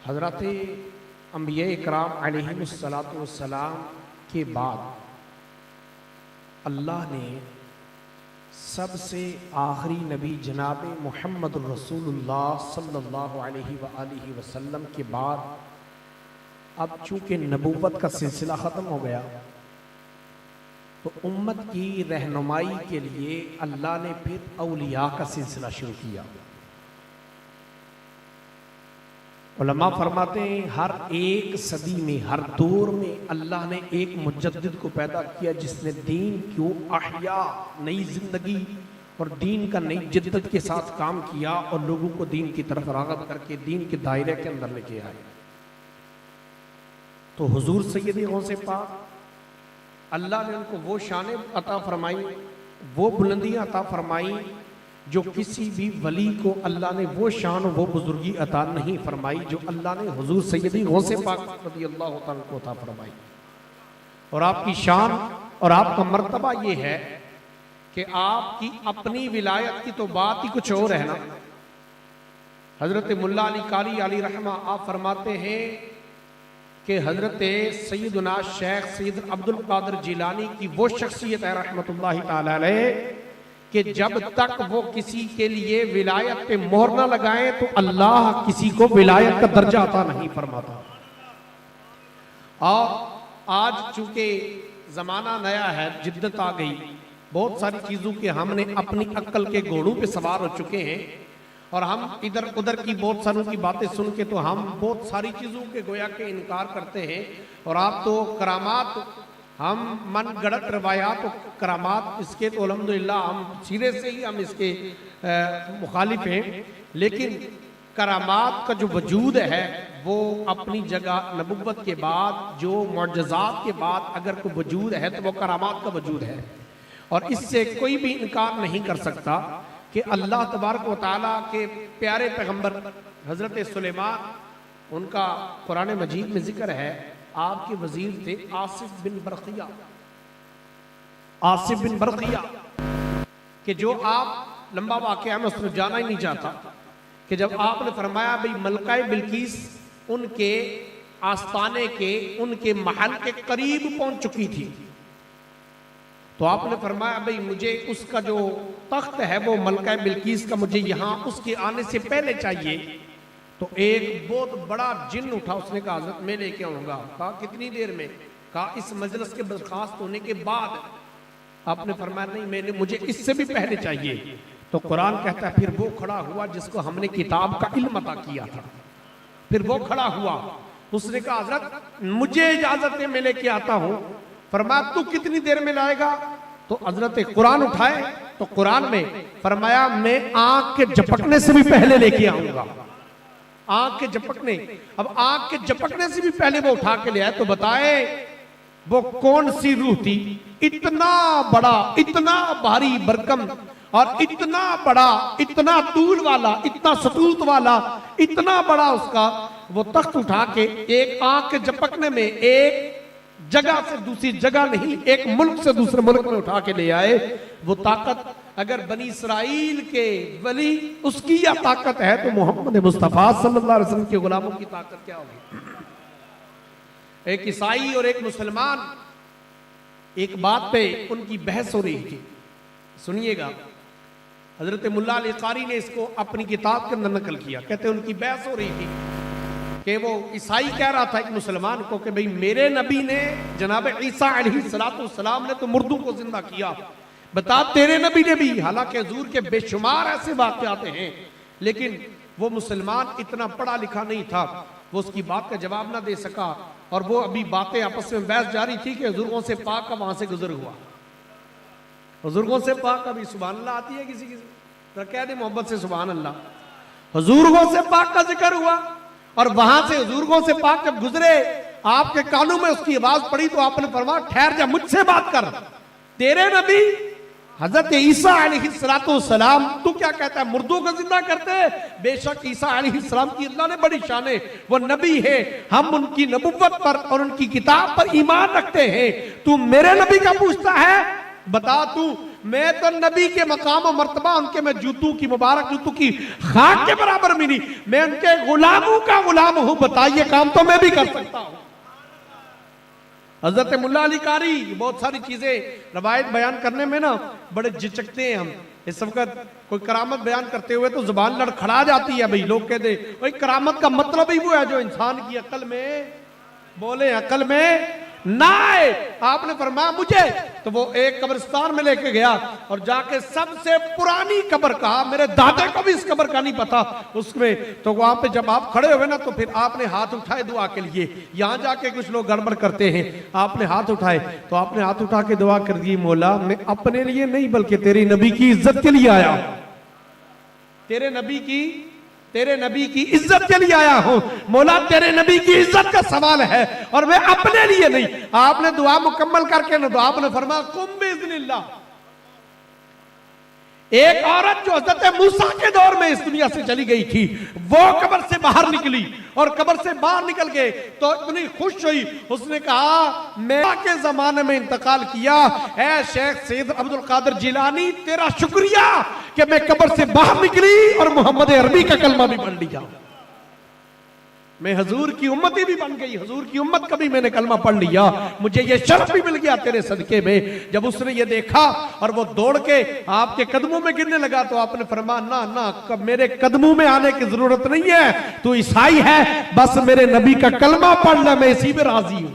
हज़रत अंबिया इकराम अलैहिमुस्सलातु वस्सलाम के बाद अल्लाह ने सबसे आखिरी नबी जनाब मुहम्मद रसूलुल्लाह सल्लल्लाहु अलैहि वसल्लम के बाद अब चूँकि नबूवत का सिलसिला ख़त्म हो गया तो उम्मत की रहनुमाई के लिए अल्लाह ने फिर औलिया का सिलसिला शुरू किया। उलमा फरमाते हैं हर एक सदी में, हर दौर में अल्लाह ने एक मुजद्दिद को पैदा किया जिसने दीन को अहया, नई जिंदगी और दीन का नई जिद्दत के साथ काम किया और लोगों को दीन की तरफ राग़ब करके दीन के दायरे के अंदर लेके आए। तो हुजूर सैयदी गौसे पाक अल्लाह ने उनको वो शान अता फरमाई, वो बुलंदियाँ अता फरमाई जो किसी भी वली को अल्लाह ने वो शान वो बुजुर्गी अता नहीं फरमाई जो अल्लाह ने हुजूर सैयदी गौसे पाक रज़ियल्लाहु तआला को अता फरमाई। और आपकी शान और आपका मर्तबा ये है कि आपकी अपनी विलायत की तो बात ही कुछ और है ना। हजरत मुल्ला अली कारी अली रहमा आप फरमाते हैं कि हजरत सैयदना शेख सैयद अब्दुल कादिर जिलानी की वो शख्सियत है रहमतुल्लाहि ताला अलैह कि जब तक वो किसी के लिए विलायत पे मोहर न लगाए तो अल्लाह किसी को विलायत का दर्जा अता नहीं फरमाता। और आज चूंकि जमाना नया है, जिद्दत आ गई, बहुत सारी चीजों के हमने अपनी अक्ल के घोड़ों पे सवार हो चुके हैं और हम इधर उधर की बहुत सारों की बातें सुन के तो हम बहुत सारी चीजों के गोया के इनकार करते हैं। और आप तो करामात, हम मन गढ़त रवायात तो करामात इसके तो अल्हम्दुलिल्लाह हम सिरे से ही हम इसके मुखालिफ हैं, लेकिन करामात का जो वजूद है वो अपनी जगह नबुव्वत के बाद जो मुअज्जज़ात के बाद अगर कोई वजूद है तो वो करामात का वजूद है। और इससे कोई भी इनकार नहीं कर सकता कि अल्लाह तबारक व तआला के प्यारे पैगंबर हजरत सुलेमान, उनका कुरान मजीद में जिक्र है, आपके वजीर थे आसिफ बिन बरकिया, आसिफ बिन बरकिया कि जो आप लंबा वाक़या में उसमें जाना ही नहीं चाहता कि जब आपने फरमाया भाई मलकाए बिल्कीस उनके आस्ताने के, उनके महल के करीब पहुंच चुकी थी, तो आपने फरमाया भाई मुझे उसका जो तख्त है वो मलका बिल्कीस का मुझे यहाँ उसके आने से पहले चाहिए। तो एक बहुत बड़ा जिन उठा, उसने कहा हज़रत मैं लेके आऊँगा। कहा कितनी देर में? कहा इस मजलिस के बर्खास्त होने के बाद। आपने फरमाया नहीं, मैंने मुझे इससे भी पहले चाहिए। तो कुरान कहता है फिर वो खड़ा हुआ जिसको हमने किताब का इल्म अता किया था, फिर वो खड़ा हुआ, उसने कहा हज़रत मुझे इजाजत है मैं लेके आता हूँ। फरमाया तू कितनी देर में लाएगा? तो हजरत कुरान उठाए तो कुरान में फरमाया मैं आंख के झपकने से भी पहले लेके आऊंगा। आंख के झपकने, अब आंख के झपकने से भी पहले वो उठा के ले आए। तो बताए वो कौन सी रूह थी? इतना बड़ा, इतना भारी भरकम और इतना बड़ा, इतना तूल वाला, इतना सतूत वाला, इतना बड़ा उसका वो तख्त उठा के एक आंख के झपकने में एक जगह से दूसरी जगह नहीं, एक मुल्क से दूसरे मुल्क में उठा के ले आए। वो ताकत अगर बनी इस्राइल के वली उसकी या ताकत है तो मोहम्मद मुस्तफा सल्लल्लाहु अलैहि वसल्लम के गुलामों की ताकत क्या होगी? एक ईसाई और एक मुसलमान एक बात पे उनकी बहस हो रही थी, सुनिएगा। हजरत मुल्ला अली कारी ने इसको अपनी किताब के अंदर नकल किया। कहते उनकी बहस हो रही थी कि वो ईसाई कह रहा था एक मुसलमान को कि भाई मेरे नबी ने, जनाब ईसा अलैहिस्सलाम ने तो मुर्दों को जिंदा किया, बता तेरे नबी ने भी। हालांकि हुजूर के बेशुमार ऐसे वाक़यात हैं, लेकिन वो मुसलमान इतना पढ़ा लिखा नहीं था, वो उसकी बात का जवाब ना दे सका। और वो अभी बातें आपस में बहस जारी थी कि हुजूरों से पाक का वहां से गुजर हुआ। हुजूरों से पाक अभी सुभान अल्लाह आती है किसी किसी तो कह दे मोहब्बत से सुभान अल्लाह। हुजूरों से पाक का जिक्र हुआ और वहां से हुजूरों से पाक जब गुजरे आपके कानों में उसकी आवाज पड़ी तो आपने फरमाया ठहर जा, मुझसे बात कर। तेरे नबी हजरत ईसा अलैहिस्सलाम तू क्या कहता है मुर्दों को जिंदा करते हैं? बेशक ईसा अलैहिस्सलाम की अल्लाह ने बड़ी शान है, वो नबी है, हम उनकी नबुव्वत पर और उनकी किताब पर ईमान रखते हैं। तू मेरे नबी का पूछता है? बता तू मैं तो नबी के मकाम और मर्तबा उनके मैं जूतों की मुबारक जूतों की खाक के बराबर भी नहीं, मैं उनके गुलामों का गुलाम हूं। बताइए काम तो मैं भी कर सकता हूं। हजरत मुल्ला अली कारी बहुत सारी चीजें रवायत बयान करने में ना बड़े झिझकते हैं हम। इस वक्त कोई करामत बयान करते हुए तो जुबान लड़खड़ा जाती है। भाई लोग कहते भाई करामत का मतलब ही वो है जो इंसान की अकल में बोले, अकल में ना आए। आपने फरमाया मुझे, तो वो एक कब्रिस्तान में लेके गया और जाके सबसे पुरानी कब्र कहा, मेरे दादा को भी इस कब्र का नहीं पता उसमें। तो वहां पे जब आप खड़े हुए ना तो फिर आपने हाथ उठाए दुआ के लिए। यहां जाके कुछ लोग गड़बड़ करते हैं, आपने हाथ उठाए तो आपने हाथ उठा के दुआ कर दी, मौला मैं अपने लिए नहीं बल्कि तेरी नबी की इज्जत के लिए आया, तेरे नबी की इज्जत के लिए आया हूं। मौला तेरे नबी की इज्जत का सवाल है और मैं अपने लिए नहीं। आपने दुआ मुकम्मल करके ना तो आपने फरमाया कुम बिइज़्निल्लाह। एक औरत जो हज़रत मूसा के दौर में इस दुनिया से चली गई थी, वो कब्र से बाहर निकली और कब्र से बाहर निकल के तो इतनी खुश हुई, उसने कहा मैं के जमाने में इंतकाल किया, ऐ शेख सैयद अब्दुल कादिर जिलानी तेरा शुक्रिया कि मैं कब्र से बाहर निकली और मोहम्मद अरबी का कलमा भी पढ़ लिया। मैं हजूर की उम्मती भी बन गई, हजूर की उम्मत का भी मैंने कलमा पढ़ लिया, मुझे ये शर्फ भी मिल गया तेरे सदके में। जब उसने ये देखा और वो दौड़ के आपके कदमों में गिरने लगा तो आपने फरमाया ना ना मेरे कदमों में आने की जरूरत नहीं है, तू ईसाई है, बस मेरे नबी का कलमा पढ़ ले, मैं इसी पे राजी हूं।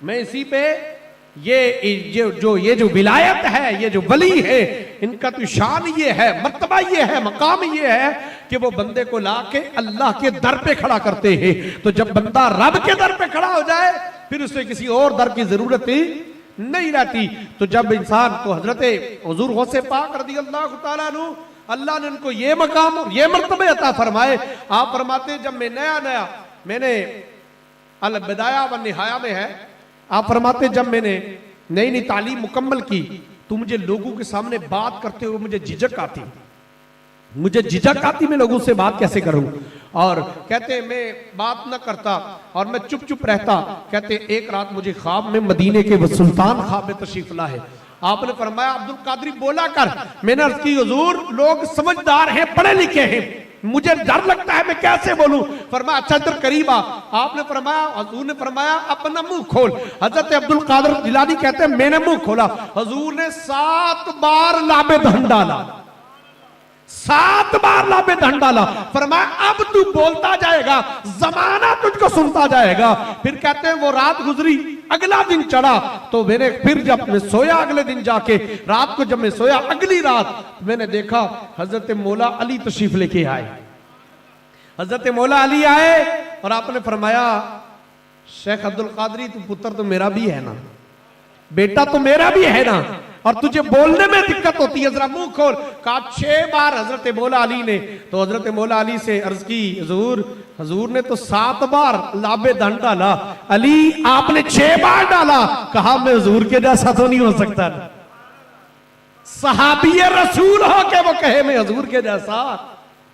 मैं इसी पे ये जो विलायत है, ये जो वली है, इनका तो शान ये है, मर्तबा ये है, मकाम ये है कि वो बंदे को लाके अल्लाह के दर पे खड़ा करते हैं। तो जब बंदा रब के दर पे खड़ा हो जाए फिर उसे किसी और दर की जरूरत ही नहीं रहती। तो जब इंसान को हजरत हुजूर गौसे पाक रज़ियल्लाहु तआला अन्हु अल्लाह ने उनको ये मकाम ये मर्तबे अता फरमाए। आप फरमाते जब मैं नया मैंने अल बिदाया व निहाया में है, आप फरमाते जब मैंने नई तालीम मुकम्मल की तो मुझे लोगों के सामने बात करते हुए मुझे झिझक आती, मैं लोगों से बात कैसे करूं। और कहते मैं बात न करता और मैं चुप चुप रहता। कहते एक रात मुझे ख्वाब में मदीने के वो सुल्तान ख्वाब में तशरीफ ला है। आपने फरमाया अब्दुल कादरी बोला कर। मैंने अर्ज की हुजूर लोग समझदार हैं, पढ़े लिखे हैं, मुझे डर लगता है मैं कैसे बोलूं। फरमाया अच्छा इधर करीब आ। आपने फरमाया, हुजूर ने फरमाया अपना मुंह खोल। हजरत अब्दुल कादिर जिलानी कहते हैं मैंने मुंह खोला, हुजूर ने 7 बार लाबे धन डाला, 7 बार लाबे धन डाला। फरमाया अब तू बोलता जाएगा, जमाना तुझको सुनता जाएगा। फिर कहते हैं वो रात गुजरी, अगला दिन चढ़ा तो मैंने फिर जब मैं सोया अगले दिन जाके रात को जब मैं सोया अगली रात मैंने देखा हजरत मौला अली तशरीफ लेके आए। हजरत मौला अली आए और आपने फरमाया शेख अब्दुल कादरी तू पुत्र तो मेरा भी है ना, बेटा तो मेरा भी है ना, और तुझे बोलने में दिक्कत होती है, जरा मुंह खोल। कहा 6 बार हजरत मौला अली ने। तो हजरत मौला अली से अर्ज की हुजूर ने तो 7 बार लाबे धन डाला, अली आपने 6 बार डाला। कहा मैं हुजूर के जैसा तो नहीं हो सकता, सहाबी रसूल हो के वो कहे मैं हुजूर के जैसा।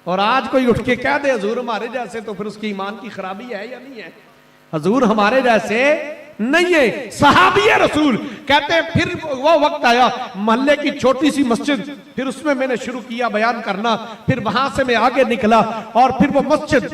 और आज कोई उठ के कह दे हुजूर हमारे जैसे, तो फिर उसकी ईमान की खराबी है या नहीं है। हुजूर हमारे जैसे नहीं है, सहाबी रसूल। कहते हैं फिर वो वक्त आया मोहल्ले की छोटी सी मस्जिद, फिर उसमें मैंने शुरू किया बयान करना। फिर वहां से मैं आगे निकला और फिर वो मस्जिद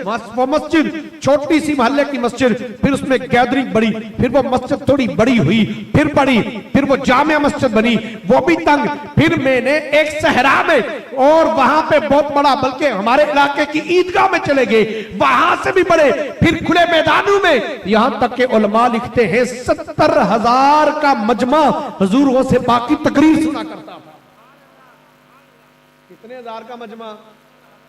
छोटी सी मोहल्ले की मस्जिद, फिर उसमें गैदरिंग बढ़ी, फिर वो मस्जिद थोड़ी बड़ी हुई, फिर बड़ी, फिर वो जामिया मस्जिद बनी, वो भी तंग। फिर मैंने एक सहरा में और वहां पे बहुत बड़ा, बल्कि हमारे इलाके की ईदगाह में चले गए, वहां से भी बड़े, फिर खुले मैदानों में। यहां तक के उलमा लिखते हैं 70,000 का मजमा हुजूर से बाकी तकरीर सुना करता था। कितने हजार का मजमा?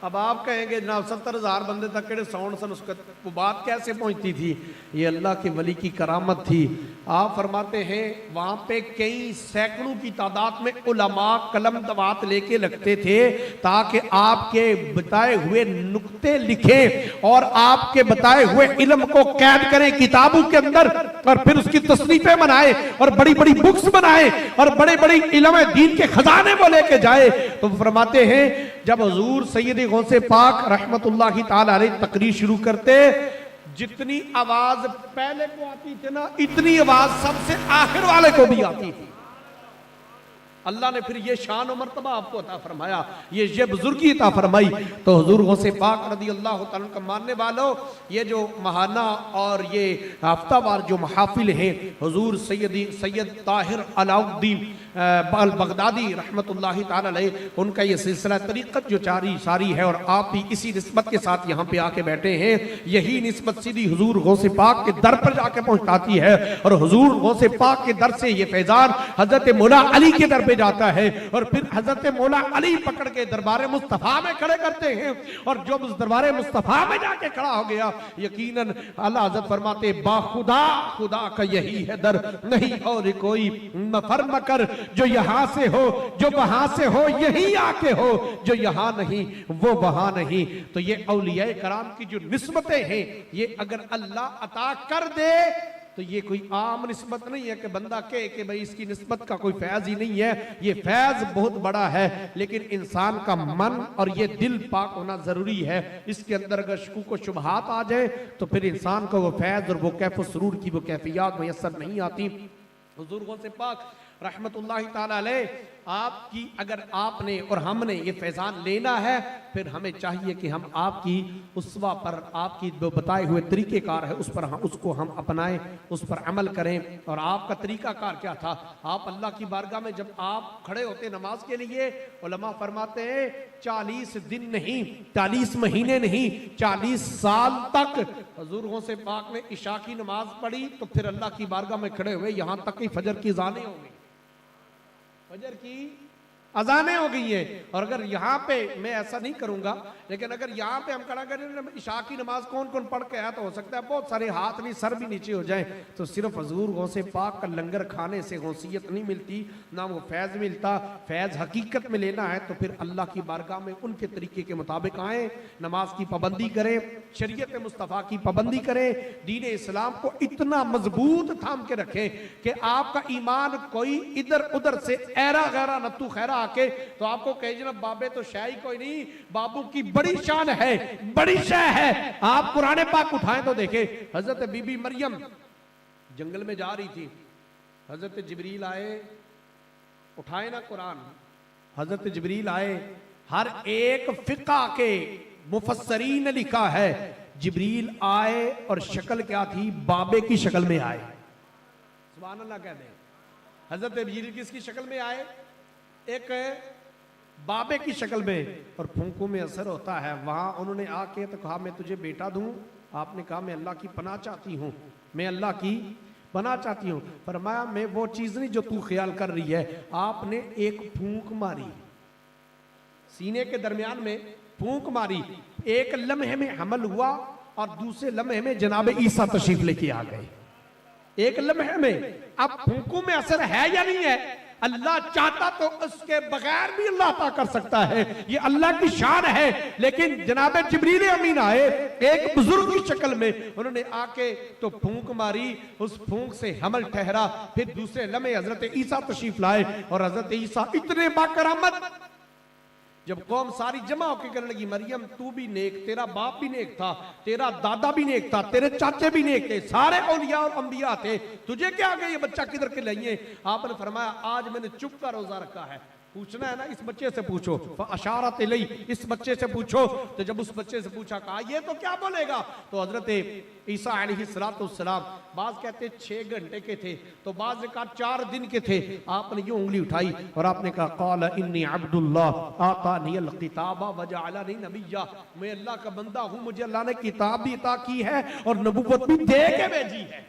अब आप कहेंगे जनाब 70,000 बंदे तक के साउंड सन, उसका वो बात कैसे पहुंचती थी? ये अल्लाह के वली की करामत थी। आप फरमाते हैं वहां पे कई सैकड़ों की तादाद में उलमा कलम दवात लेके लगते थे ताकि आपके बताए हुए नुक्ते लिखें और आपके बताए हुए इल्म को कैद करें किताबों के अंदर, और फिर उसकी तस्नीफें बनाए और बड़ी बड़ी बुक्स बनाए और बड़े बड़े इल्म दीन के खजाने वो लेके जाए। तो फरमाते हैं जब हुजूर सैयद गौसे पाक रहमतुल्लाहि ताला अलैह तकरीर शुरू करते, जितनी आवाज पहले को आती थी ना, इतनी आवाज सबसे आखिर वाले को भी आती थी। अल्लाह ने फिर ये शान और मर्तबा आपको अता फरमाया, ये बुजुर्गी अता फरमाई। तो हुजूर गौसे पाक रज़ी अल्लाह तआला का मानने वालों, ये जो महाना और ये हफ्तावार जो महाफिल हैं, हुजूर सैयद ताहिर अलाउद्दीन बगदादी रहमतुल्लाहि ताला अलैह, उनका ये सिलसिला तरीक़त जो सारी है, और आप भी इसी निस्बत के साथ यहाँ पे आके बैठे हैं। यही निस्बत सीधी हुजूर गौसे पाक के दर पर जाके पहुँचाती है, और हुजूर गौसे पाक के दर से ये फैजान हजरत मौला अली के दर पे जाता है, और फिर हजरत मौला अली पकड़ के दरबार मुस्तफा में खड़े करते हैं। और जो उस दरबार मुस्तफा में जाके खड़ा हो गया, यकीनन आला हज़रत फरमाते बाखुदा खुदा का यही है दर, नहीं और कोई फर्म कर जो यहां से हो, जो वहां से हो, यही आके हो, जो यहां नहीं वो वहां नहीं। तो ये औलिया कराम की जो निस्बतें हैं, ये अगर अल्लाह अता कर दे तो ये कोई आम निस्बत नहीं है कि बंदा कहे कि भाई इसकी निस्बत का कोई फैज ही नहीं है। ये फैज बहुत बड़ा है, लेकिन इंसान का मन और ये दिल पाक होना जरूरी है। इसके अंदर अगर शकूक को शुबहात आ जाए तो फिर इंसान को वो फैज और वो कैफ सुरूर की वो कैफियत मैसर नहीं आती। हुजूर से पाक रहमतुल्लाहि ताला अलैह, आपकी अगर आपने और हमने ये फैजान लेना है, फिर हमें चाहिए कि हम आपकी उस्वा पर, आपकी जो बताए हुए तरीक़ेकार है उस पर उसको हम अपनाएं, उस पर अमल करें। और आपका तरीक़ाकार क्या था? आप अल्लाह की बारगाह में जब आप खड़े होते नमाज के लिए, उलमा फरमाते हैं 40 दिन नहीं, 40 महीने नहीं, 40 साल तक हुजूर से पाक ने इशा की नमाज पढ़ी, तो फिर अल्लाह की बारगाह में खड़े हुए यहां तक कि फजर की अज़ानें हो गई, फजर की अजानें हो गई है। और अगर यहाँ पे मैं ऐसा नहीं करूंगा, लेकिन अगर यहाँ पे हम खड़ा करें इशा की नमाज कौन कौन पढ़ के आया, तो हो सकता है बहुत सारे हाथ नहीं सर भी नीचे हो जाए। तो सिर्फ हजूर गौसे पाक का लंगर खाने से गौसियत नहीं मिलती, ना वो फैज़ मिलता। फैज़ हकीकत में लेना है तो फिर अल्लाह की बारगाह में उनके तरीके के मुताबिक आए, नमाज की पाबंदी करें, शरीयत मुस्तफ़ा की पाबंदी करें, दीन इस्लाम को इतना मजबूत थाम के रखें कि आपका ईमान कोई इधर उधर से ऐरा गैरा नत्तू खैरा आके तो आपको कहे जनाब बाबे तो शाही कोई नहीं, बाबू की बड़ी शान है, बड़ी शाह है। आप कुरान पाक उठाएं तो देखें, हजरत बीबी मरियम जंगल में जा रही थी, हजरत जिब्रील आए, उठाए ना कुरान, हजरत जिब्रील आए। हर एक फिक़ा के मुफस्सरीन ने लिखा है जिब्रील आए और शक्ल क्या थी? बाबे की शक्ल में आए। सुभान अल्लाह कहते हैं। हजरत जिब्रील किसकी शक्ल में आए? एक बाबे की शक्ल में। और फूंकों में असर होता है। वहां उन्होंने आके तो कहा मैं तुझे बेटा दूं, आपने कहा मैं अल्लाह की पनाह चाहती हूं, मैं अल्लाह की पनाह चाहती हूं। फरमाया मैं वो चीज नहीं जो तू ख्याल कर रही है। आपने एक फूंक मारी, सीने के दरमियान में फूंक मारी, एक लम्हे में हमल हुआ और दूसरे लम्हे में जनाब ईसा तशरीफ लेके आ गए, एक लम्हे में। अब फूंकों में असर है या नहीं है? अल्लाह चाहता तो उसके बगैर भी अल्लाह अता कर सकता है, ये अल्लाह की शान है। लेकिन जनाब जिब्रील अमीन आए एक बुजुर्ग की शक्ल में, उन्होंने आके तो फूंक मारी, उस फूंक से हमल ठहरा। फिर दूसरे लम्हे हजरत ईसा तशरीफ लाए और हजरत ईसा इतने बाकरामत, जब कौम सारी जमा होकर कहने लगी मरियम तू भी नेक, तेरा बाप भी नेक था, तेरा दादा भी नेक था, तेरे चाचे भी नेक थे, सारे औलिया और अंबिया थे, तुझे क्या आ गया, ये बच्चा किधर के लाइए? आपने फरमाया आज मैंने चुप का रोजा रखा है, पूछना है ना इस बच्चे से पूछो, अशारत इलई, इस बच्चे से पूछो। तो जब उस बच्चे से पूछा, कहा ये तो क्या बोलेगा? तो हजरत ईसा अलैहिस्सलाम, बाज कहते 6 घंटे के थे, तो बाज ने कहा 4 दिन के थे। आपने यूं उंगली उठाई और आपने कहा क़ाल इन्नी अब्दुल्लाह आतानियल किताबा वजअलनी नबिय्या, मैं अल्लाह का बंदा हूं, मुझे अल्लाह ने किताब भी अता की है और नबुव्वत भी दे के भेजी है।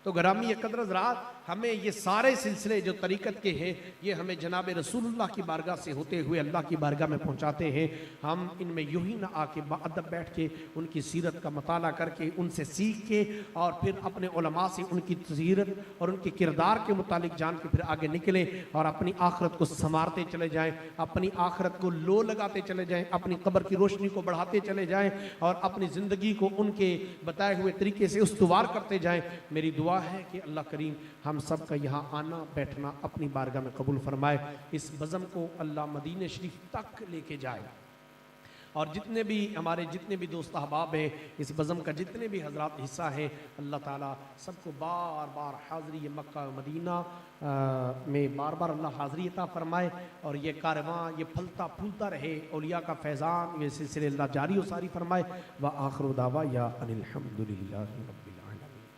तो ग्रामी कदर हज़रात, हमें ये सारे सिलसिले जो तरीक़त के हैं, ये हमें जनाब रसूलुल्लाह की बारगाह से होते हुए अल्लाह की बारगाह में पहुँचाते हैं। हम इनमें यूं ही ना आके बाअदब बैठ के उनकी सीरत का मताला करके, उनसे सीख के और फिर अपने उलमा से उनकी सीरत और उनके किरदार के मुतालिक जान के फिर आगे निकले और अपनी आखरत को संवारते चले जाएँ, अपनी आखरत को लो लगाते चले जाएँ, अपनी कब्र की रोशनी को बढ़ाते चले जाएँ और अपनी ज़िंदगी को उनके बताए हुए तरीके से उस्तवार करते जाएँ। मेरी दुआ है कि अल्लाह करीम हम सब का यहाँ आना बैठना अपनी बारगाह में कबूल फरमाए। इस बज़म को अल्लाह मदीने शरीफ तक लेके जाए। और जितने भी हमारे जितने भी दोस्त अहबाब हैं, इस बज़म का जितने भी हजरात हिस्सा हैं, अल्लाह ताला सबको बार बार हाज़री मक्का मदीना में बार बार अल्लाह हाज़री अता फरमाए और ये कारवां ये फलता फूलता रहे, औलिया का फैज़ान ये सिलसिले अल्लाह जारी व सारी फरमाए। व आखिर दावा या अनिल हम्दुलिल्लाहि रब्बिल